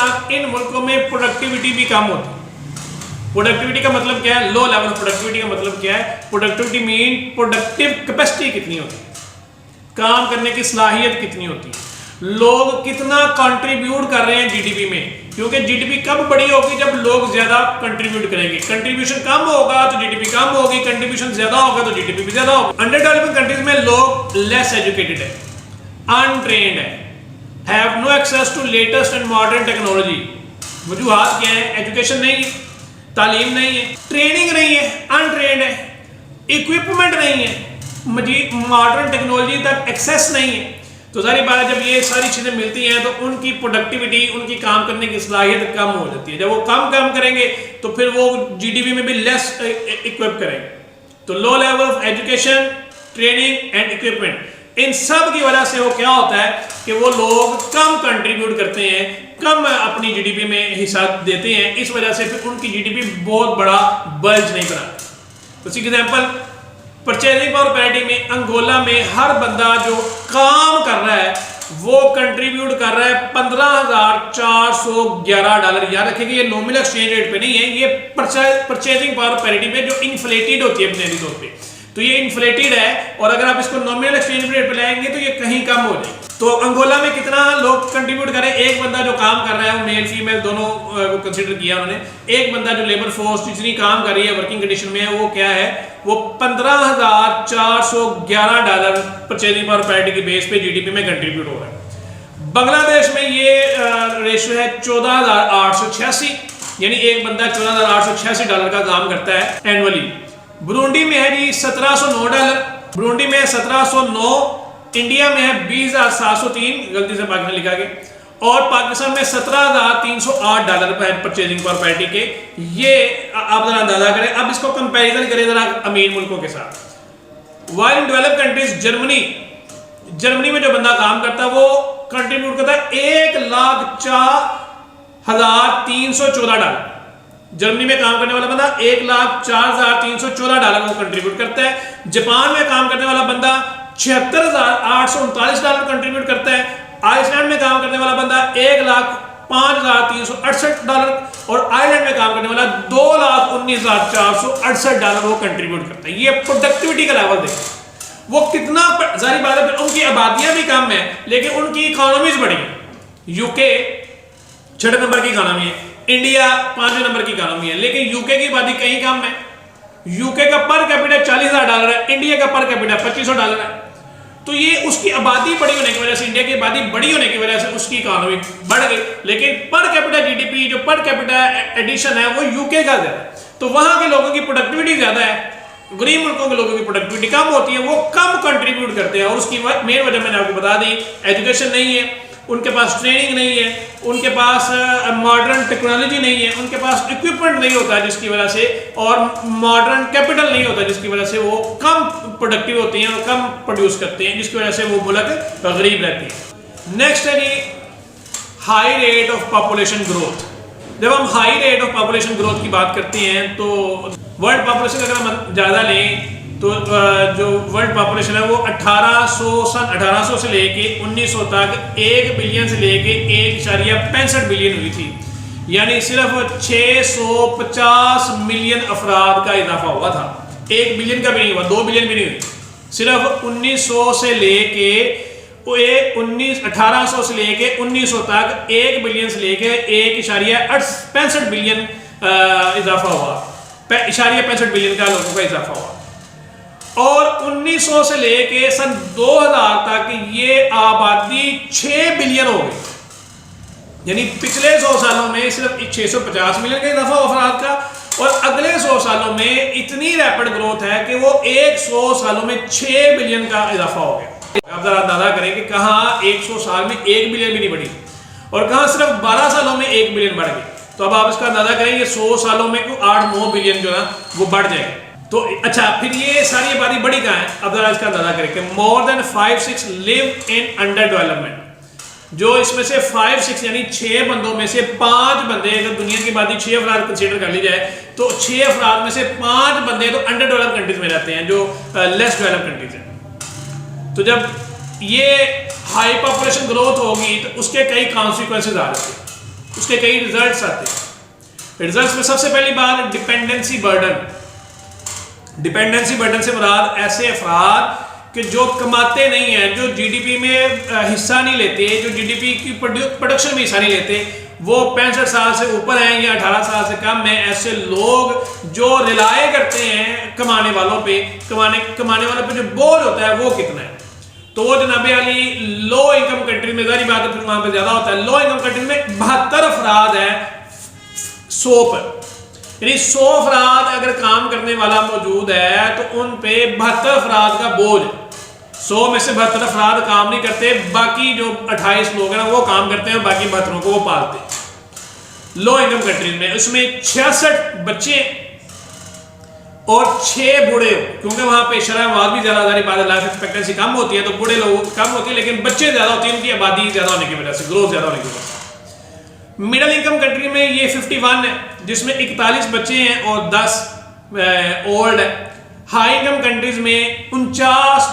साथ इन मुल्कों में प्रोडक्टिविटी भी कम होती है। प्रोडक्टिविटी का मतलब क्या है? लो लेवल प्रोडक्टिविटी का मतलब क्या है? प्रोडक्टिविटी मीन प्रोडक्टिव कैपेसिटी कितनी होती है, काम करने की सलाहियत कितनी होती है, लोग कितना कंट्रीब्यूट कर रहे हैं जीडीपी में। क्योंकि जीडीपी कब बड़ी होगी? जब लोग ज्यादा कंट्रीब्यूट करेंगे। कंट्रीब्यूशन कम होगा तो जीडीपी कम होगी, कंट्रीब्यूशन ज्यादा होगा तो जीडीपी भी ज्यादा होगी। अंडर डेवलपिंग कंट्रीज में लोग लेस एजुकेटेड है, अनट्रेन्ड है, have no access to latest and modern technology. वजूहात क्या है? एजुकेशन नहीं है, तालीम नहीं है, ट्रेनिंग नहीं है, अनट्रेन्ड है, इक्विपमेंट नहीं है, मजीद मॉडर्न टेक्नोलॉजी तक एक्सेस नहीं है। तो सारी बात, जब ये सारी चीज़ें मिलती हैं तो उनकी प्रोडक्टिविटी, उनकी काम करने की सलाहियत कम हो जाती है। जब वो काम करेंगे तो फिर वो जीडीपी में भी लेस इक्विप करेंगे। तो low level of education, training and equipment, इन सब की वजह से वो क्या होता है कि वो लोग कम कंट्रीब्यूट करते हैं, कम अपनी जीडीपी में हिस्सा देते हैं। इस वजह से फिर उनकी जीडीपी बहुत बड़ा बल्ज नहीं बनाती। For example, purchasing power parity में अंगोला में हर बंदा जो काम कर रहा है वो कंट्रीब्यूट कर रहा है $15,411। याद रखिएगा, ये नॉमिनल एक्सचेंज रेट पे नहीं है, ये परचेजिंग पावर पैरिटी में जो इन्फ्लेटेड होती है बुनियादी तौर पे। तो ये इन्फ्लेटेड है, और अगर आप इसको नॉमिनल एक्सचेंज रेट पे लाएंगे तो ये कहीं कम हो जाएगी। तो अंगोला में कितना लोग कंट्रीब्यूट करें? एक बंदा जो काम कर रहा है, वो मेल फीमेल दोनों को कंसीडर किया उन्होंने। एक बंदा जो लेबर फोर्स जितनी काम कर रही है वर्किंग कंडीशन में है, वो क्या है? वो $15,411 परचेजिंग पावर पैरिटी के बेस पे जीडीपी में कंट्रीब्यूट हो रहा है। बांग्लादेश में ये रेशो है 14,886, यानी एक बंदा $14,886 का काम करता है एनुअली। बुरुंडी में है जी $1,709, बुरुंडी में 1709, इंडिया में है 20,703, गलती से पाकिस्तान लिखा गया, और पाकिस्तान में $17,308 है परचेजिंग पावर पैरिटी के। ये आप जरा अंदाजा करें। अब इसको कंपैरिजन करें जरा अमीर मुल्कों के साथ। While in developed countries, Germany में जो बंदा काम करता है वो कंट्रीब्यूट करता है $1,04,314। जर्मनी में काम करने वाला बंदा $1,04,314 को कंट्रीब्यूट करता है। जापान में काम करने वाला बंदा $76,839 कंट्रीब्यूट करता है। आइसलैंड में काम करने वाला बंदा $1,05,368, और आयरलैंड में काम करने वाला $2,19,468 वो कंट्रीब्यूट करता है। ये प्रोडक्टिविटी का लेवल देखो, वो कितना। जारी बात है, उनकी आबादियां भी कम है लेकिन उनकी इकोनॉमीज बड़ी है। यूके 6 नंबर की इकोनॉमी है, इंडिया 5 नंबर की इकोनॉमी है, लेकिन यूके की आबादी कहीं कम है। यूके का पर कैपिटा $40,000 है, इंडिया का पर कैपिटा $2,500 है। तो ये उसकी आबादी बड़ी होने की वजह से, इंडिया की आबादी बड़ी होने की वजह से उसकी इकोनॉमी बढ़ गई, लेकिन पर कैपिटा जीडीपी, जो पर कैपिटा एडिशन है, वो यूके का ज्यादा है। तो वहां के लोगों की प्रोडक्टिविटी ज्यादा है, गरीब मुल्कों के लोगों की प्रोडक्टिविटी कम होती है, वो कम कंट्रीब्यूट करते हैं। और उसकी मेन वजह मैंने आपको बता दी, एजुकेशन नहीं है, उनके पास ट्रेनिंग नहीं है, उनके पास मॉडर्न टेक्नोलॉजी नहीं है, उनके पास इक्विपमेंट नहीं होता है जिसकी वजह से, और मॉडर्न कैपिटल नहीं होता जिसकी वजह से वो कम प्रोडक्टिव होते हैं और कम प्रोड्यूस करते हैं, जिसकी वजह से वो मुल्क गरीब रहते हैं। नेक्स्ट है जी high rate of population growth. जब हम high rate of population growth की बात करते हैं तो वर्ल्ड पॉपुलेशन अगर हम ज़्यादा लें तो जो वर्ल्ड पॉपुलेशन है वो 1800 से लेके 1900 तक 1 बिलियन से लेके 1.65 बिलियन हुई थी। यानी सिर्फ 650 मिलियन अफराद का इजाफा हुआ था। 1 बिलियन का भी नहीं हुआ, 2 बिलियन भी नहीं हुई। सिर्फ 1900 से लेके 1800 से लेके 1900 तक 1 बिलियन से लेके 1.65 बिलियन इजाफा हुआ, 65 बिलियन का लोगों का इजाफा हुआ। और 1900 से लेके सन 2000 तक ये आबादी 6 बिलियन हो गई। यानी पिछले 100 सालों में सिर्फ 650 मिलियन का इजाफा हुआ अफराद का, और अगले 100 सालों में इतनी रैपिड ग्रोथ है कि वो 100 सालों में 6 बिलियन का इजाफा हो गया। आप जरा अंदाजा करें कि कहाँ 100 साल में 1 बिलियन भी नहीं बढ़ी, और कहाँ सिर्फ 12 सालों में 1 बिलियन बढ़ गई। तो अब आप इसका अंदाजा करें, ये 100 सालों में 8-9 बिलियन जो है वो बढ़ जाएगा। तो अच्छा, फिर ये सारी आबादी बड़ी कहाँ है? अब जरा इसका अंदाजा करें कि more than 5-6 live in under development. जो इसमें से 5-6 यानी 6 बंदों में से 5 बंदे, अगर दुनिया की आबादी 6 अफराद कंसीडर कर ली जाए तो 6 अफराद में से 5 बंदे तो अंडर डेवलप कंट्रीज में रहते हैं, जो लेस डेवलप कंट्रीज हैं। तो जब ये हाई पॉपुलेशन ग्रोथ होगी तो उसके कई कॉन्सिक्वेंसेज आ जाते हैं। उसके कई रिजल्ट्स आते हैं। रिजल्ट्स में सबसे पहली बात डिपेंडेंसी बर्डन। डिपेंडेंसी बर्डन से मुराद ऐसे अफराद कि जो कमाते नहीं हैं, जो जीडीपी में हिस्सा नहीं लेते, जो जीडीपी की प्रोडक्शन में हिस्सा नहीं लेते, वो 65 साल से ऊपर हैं या 18 साल से कम हैं। ऐसे लोग जो रिलाय करते हैं कमाने वालों पे, कमाने वालों पे जो बोझ होता है वो कितना है। तो वो जनाब अली लो इनकम कंट्री में जारी बात है, फिर वहां पे ज्यादा होता है। लो इनकम कंट्री में 72 अफराद है 100 पर, यानी 100 अफराद अगर काम करने वाला मौजूद है तो उन पे 72 अफराद का बोझ। 100 में से 72 अफराद काम नहीं करते, बाकी जो 28 लोग हैं ना वो काम करते हैं, बाकी 72 को वो पालते हैं। लो इनकम कंट्रीज में उसमें 66 बच्चे और 6 बूढ़े, क्योंकि वहां पे शराब भी ज्यादा लाइफ एक्सपेक्टेंसी कम होती है तो बूढ़े लोग कम होती है, लेकिन बच्चे ज्यादा होती है, उनकी आबादी ज्यादा होने की वजह से, ग्रोथ ज्यादा होने की वजह से। मिडिल इनकम कंट्री में ये 51 है, जिसमें 41 बच्चे हैं और 10 ओल्ड है। हाई इनकम कंट्रीज में 49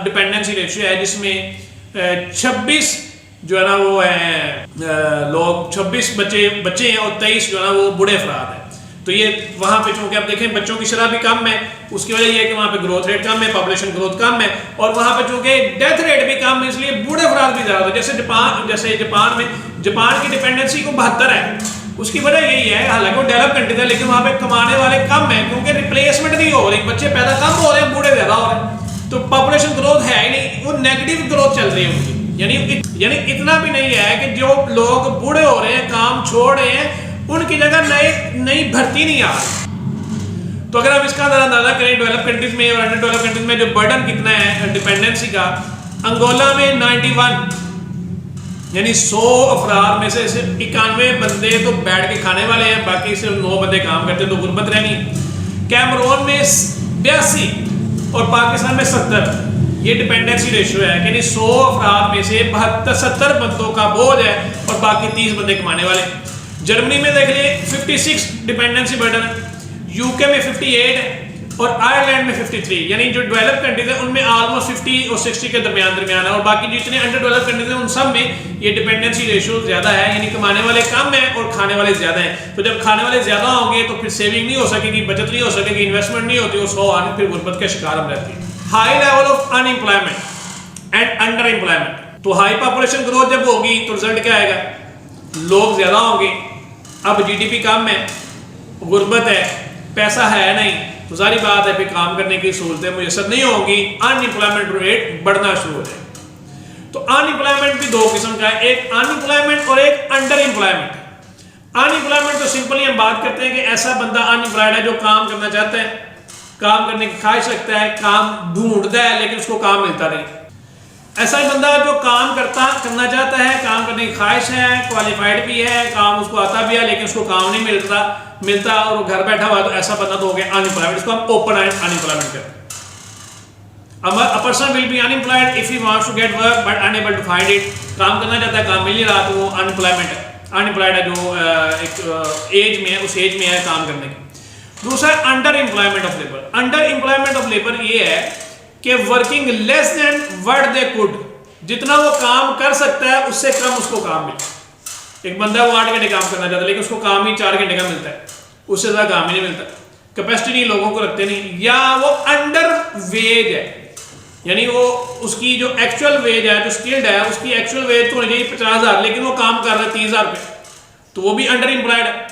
डिपेंडेंसी रेशियो है, जिसमें 26 जो है ना वो है लोग 26 बच्चे हैं और 23 जो है ना वो बूढ़े अफराद हैं। तो ये वहाँ पे चूंकि आप देखें बच्चों की शरह भी कम है, उसकी वजह ये है कि वहाँ पे ग्रोथ रेट कम है, पॉपुलेशन ग्रोथ कम है, और वहाँ पे चूंकि डेथ रेट भी कम है, इसलिए बूढ़े अफराद भी ज़्यादा होते हैं। जैसे जापान की डिपेंडेंसी को 72 है, उसकी वजह यही है, हालांकि वो डेवलप कंट्री है लेकिन वहाँ पे कमाने वाले कम है, क्योंकि रिप्लेसमेंट नहीं हो रही, बच्चे पैदा कम हो रहे हैं, बूढ़े ज़्यादा हो रहे हैं, तो पॉपुलेशन ग्रोथ है ही नहीं, वो नेगेटिव ग्रोथ चल रही है उनकी। यानी इतना भी नहीं है कि जो लोग बूढ़े हो रहे हैं, काम छोड़ रहे हैं, उनकी जगह नई भर्ती नहीं आ रही। तो अगर आप इसका अंदाजा करें डेवलप कंट्रीज में और अंडर डेवलप कंट्रीज में जो बर्डन कितना है डिपेंडेंसी का, अंगोला में 91, यानी 100 अफराद में से सिर्फ 91 बंदे तो बैठ के खाने वाले हैं, बाकी सिर्फ 9 बंदे काम करते हैं, तो गुर्बत रहनी। कैमरून में 82 और पाकिस्तान में 70, ये डिपेंडेंसी रेशियो है, यानी 100 अफराद में से 70 बंदों का बोझ है और बाकी 30 बंदे कमाने वाले। जर्मनी में देख लिए 56 डिपेंडेंसी बर्डन है, यूके में 58 है और आयरलैंड में 53, यानी जो डेवलप कंट्रीज है उनमें ऑलमोस्ट 50 और 60 के दरमियान है, और बाकी जितने अंडर डेवलप कंट्रीज हैं उन सब में ये डिपेंडेंसी रेशियो ज्यादा है, यानी कमाने वाले कम है और खाने वाले ज्यादा हैं। तो जब खाने वाले ज्यादा होंगे तो फिर सेविंग नहीं हो सकेगी, बचत नहीं हो सकेगी, इन्वेस्टमेंट नहीं होती, वो 100 आने फिर गुर्बत के शिकार हम रहते हैं। High level of unemployment and under employment, तो हाई पॉपुलेशन ग्रोथ जब होगी तो रिजल्ट क्या आएगा, लोग ज्यादा होंगे, अब जीडीपी कम है, गुर्बत है, पैसा है नहीं, तो सारी बात है फिर काम करने की सहूलतें मुयसर नहीं होंगी, अनएम्प्लॉयमेंट रेट बढ़ना शुरू हो जाए। तो अनएम्प्लॉयमेंट भी 2 किस्म का है, एक अनएम्प्लॉयमेंट और एक अंडर एम्प्लॉयमेंट। अनएम्प्लॉयमेंट तो सिंपली हम बात करते हैं कि ऐसा बंदा अनएम्प्लॉयड है जो काम करना चाहता है, काम करने की ख्वाहिश रखता है, काम ढूंढता है लेकिन उसको काम मिलता नहीं। ऐसा ही बंदा जो काम करना चाहता है, काम करने की ख्वाहिश है, क्वालिफाइड भी है, काम उसको आता भी है, लेकिन उसको काम नहीं मिलता और वो घर बैठा हुआ, तो ऐसा बंदा तो हो गया अनएम्प्लॉयमेंट। इसको हम ओपन अनएम्प्लॉयमेंट कहते हैं। A person will be unemployed if he wants to get work but unable to find it, काम करना चाहता है, काम मिल नहीं रहा, तो वो अनएम्प्लॉयमेंट है, अनएम्प्लॉयड है, जो एक एज में है, उस एज में है काम करने की। दूसरा under employment of labour. Under employment of labour ये है कि working less than what they could, जितना वो काम कर सकता है उससे कम उसको काम मिलता। एक बंदा वो 8 घंटे काम करना चाहता है लेकिन उसको काम ही 4 घंटे का मिलता है, उससे ज़्यादा काम ही नहीं मिलता, कैपेसिटी नहीं, लोगों को रखते नहीं, या वो अंडर वेज है, यानी वो उसकी जो एक्चुअल वेज है, जो स्किल्ड है, उसकी एक्चुअल वेज तो होनी चाहिए 50,000, लेकिन वो काम कर रहा है 30,000 रुपये, तो वो भी अंडर एम्प्लॉयड है।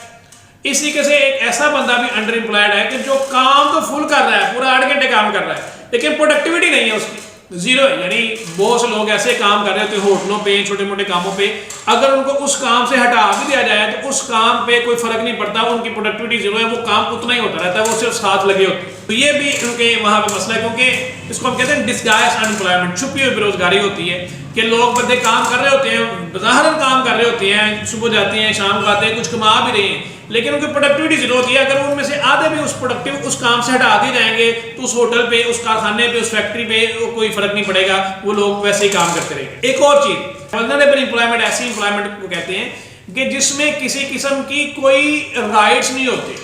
इस तरीके से एक ऐसा बंदा भी अंडर एम्प्लॉयड है कि जो काम तो फुल कर रहा है, पूरा 8 घंटे काम कर रहा है, लेकिन प्रोडक्टिविटी नहीं है उसकी, जीरो है। यानी बहुत से लोग ऐसे काम कर रहे होते हैं होटलों पे, छोटे मोटे कामों पे, अगर उनको उस काम से हटा भी दिया जाए तो उस काम पे कोई फर्क नहीं पड़ता, उनकी प्रोडक्टिविटी जीरो है, वो काम उतना ही होता रहता है, वो सिर्फ साथ लगे होते हैं। तो ये भी उनके वहाँ पे मसला है, क्योंकि इसको हम कहते हैं डिस्गाइज अनएम्प्लॉयमेंट, छुपी हुई बेरोजगारी होती है कि लोग बंदे काम कर रहे होते हैं, ज़ाहिरन काम कर रहे होते हैं, सुबह जाते हैं शाम को आते हैं, कुछ कमा भी रहे हैं, लेकिन उनकी प्रोडक्टिविटी जीरो होती है। अगर उनमें से आधे भी उस काम से हटा दिए जाएंगे तो उस होटल पे, उस कारखाने पे, उस फैक्ट्री पे कोई फर्क नहीं पड़ेगा, वो लोग वैसे ही काम करते रहेंगे। एक और चीज वल्नरेबल एम्प्लॉयमेंट, ऐसी एम्प्लॉयमेंट को कहते हैं कि जिसमें किसी किस्म की कोई राइट्स नहीं होते,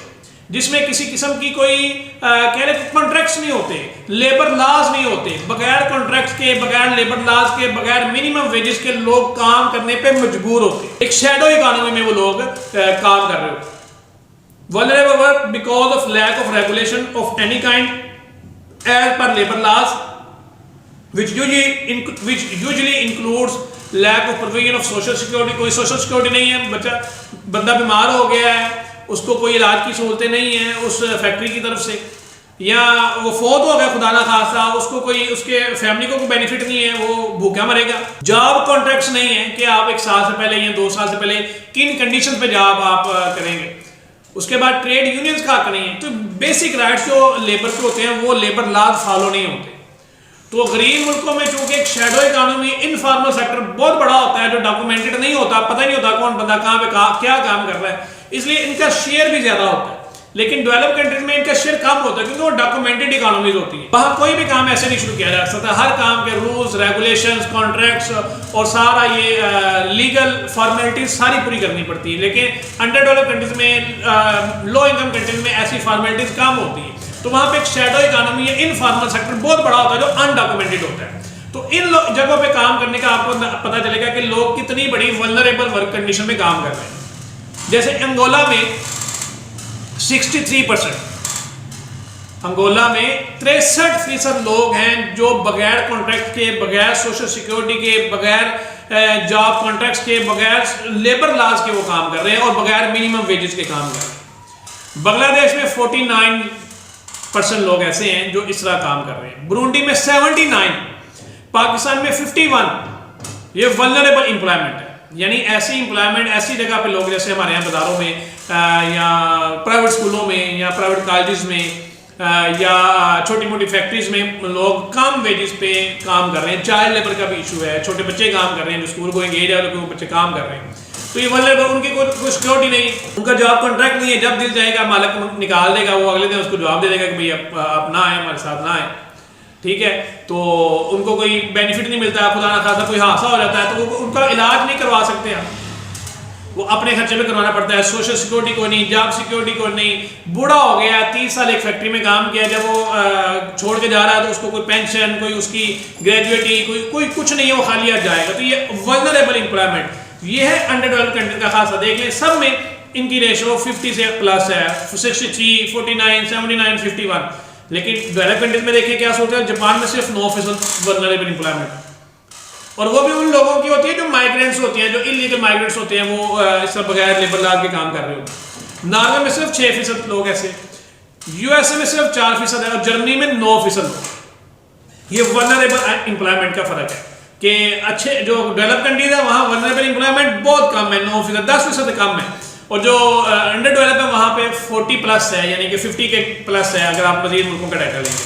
जिसमें किसी किस्म की कोई कह रहे कॉन्ट्रैक्ट्स नहीं होते, लेबर लॉज नहीं होते, बगैर कॉन्ट्रैक्ट्स के, बगैर लेबर लॉज के, बगैर मिनिमम वेजेस के लोग काम करने पे मजबूर होते। एक शैडो इकोनॉमी में वो लोग काम कर रहे होते। Vulnerable work because of lack of regulation of any kind as per labor laws, which usually includes lack of provision of social security। कोई social security नहीं है, बंदा बीमार हो गया है, उसको कोई इलाज की सहूलतें नहीं है उस फैक्ट्री की तरफ से, या वो फौत हो गया खुदा ना खासा, उसको कोई उसके फैमिली को कोई बेनिफिट नहीं है, वो भूखा मरेगा। जॉब कॉन्ट्रैक्ट्स नहीं है कि आप 1 साल से पहले या 2 साल से पहले किन कंडीशन पे जॉब आप करेंगे। उसके बाद ट्रेड यूनियंस का हक नहीं है। तो बेसिक राइट्स जो लेबर के होते हैं वो लेबर लॉज फॉलो नहीं होते। तो गरीब मुल्कों में चूंकि एक शैडो इकोनॉमी, इनफॉर्मल सेक्टर बहुत बड़ा होता है जो डॉक्यूमेंटेड नहीं होता, पता नहीं होता कौन बंदा कहाँ पे क्या काम कर रहा है, इसलिए इनका शेयर भी ज्यादा होता है। लेकिन डेवलप कंट्रीज में इनका शेयर कम होता है क्योंकि वो डॉक्यूमेंटेड इकोनॉमीज होती है। वहाँ कोई भी काम ऐसे नहीं शुरू किया जा सकता, हर काम के रूल्स, रेगुलेशंस, कॉन्ट्रैक्ट्स और सारा ये लीगल फॉर्मेलिटीज सारी पूरी करनी पड़ती है। लेकिन अंडर डेवलप कंट्रीज में, लो इनकम कंट्रीज में ऐसी फॉर्मेलिटीज कम होती है। तो वहाँ पे एक शैडो इकोनॉमी या इनफॉर्मल सेक्टर बहुत बड़ा होता है जो अनडॉक्यूमेंटेड होता है। तो इन जगहों पे काम करने का आपको पता चलेगा कि लोग कितनी बड़ी वल्नरेबल वर्क कंडीशन में काम कर रहे हैं। जैसे अंगोला में 63%, अंगोला में 63% लोग हैं जो बगैर कॉन्ट्रैक्ट के, बगैर सोशल सिक्योरिटी के, बगैर जॉब कॉन्ट्रैक्ट्स के, बगैर लेबर लॉज के वो काम कर रहे हैं और बगैर मिनिमम वेजेस के काम कर रहे हैं। बांग्लादेश में 49% लोग ऐसे हैं जो इस तरह काम कर रहे हैं। बुरुंडी में 79, पाकिस्तान में 51। ये वल्नरेबल एम्प्लॉयमेंट है, यानी ऐसी एम्प्लॉयमेंट, ऐसी जगह पे लोग जैसे हमारे यहाँ बाजारों में या प्राइवेट स्कूलों में या प्राइवेट कॉलेजेस में या छोटी मोटी फैक्ट्रीज में लोग कम वेजेस पे काम कर रहे हैं। चाइल्ड लेबर का भी इशू है, छोटे बच्चे काम कर रहे हैं जो स्कूल गोइंग एज है, लेकिन बच्चे काम कर रहे हैं। तो ये वल्नरेबल, उनकी कोई सिक्योरिटी नहीं, उनका जॉब कॉन्ट्रैक्ट नहीं है। जब दिल जाएगा मालिक निकाल देगा, वो अगले दिन उसको जवाब दे देगा कि भाई आप ना आए, हमारे साथ ना आए, ठीक है। तो उनको कोई बेनिफिट नहीं मिलता, खुदा ना खासा कोई हादसा हो जाता है तो वो उनका इलाज नहीं करवा सकते हैं, वो अपने खर्चे में करवाना पड़ता है। सोशल सिक्योरिटी को नहीं, जॉब सिक्योरिटी को नहीं। बूढ़ा हो गया, 30 साल एक फैक्ट्री में काम किया, जब वो छोड़ के जा रहा है तो उसको कोई पेंशन, कोई उसकी ग्रेजुएटी, कोई कुछ नहीं है, वो खाली हाथ जाएगा। तो ये वल्नरेबल एम्प्लॉयमेंट, ये है अंडर डेवलप्ड कंट्री का खासा। देख लें सब में इनकी रेशो 50 से प्लस है, 63, 49, 79, 51। लेकिन डेवलप कंट्रीज में देखिए क्या सोचते हैं, जापान में सिर्फ 9% वल्नरेबल एम्प्लॉयमेंट, और वो भी उन लोगों की होती है जो माइग्रेंट्स होते हैं, जो इलीगल माइग्रेंट्स होते हैं, वो इस तरह बगैर लेबर लॉ के काम कर रहे होते हैं। नॉर्वे में सिर्फ 6% लोग ऐसे, यूएसए में सिर्फ 4% है और जर्मनी में 9% लोग। ये वल्नरेबल एम्प्लॉयमेंट का फर्क है कि अच्छे जो डेवलप कंट्रीज है वहाँ वल्नरेबल एम्प्लॉयमेंट बहुत कम है, 9%, 10% कम है। और जो अंडर डेवलप है वहाँ पे 40+ है, यानी कि 50 के प्लस है अगर आप मजीद मुल्कों का डाटा लेंगे।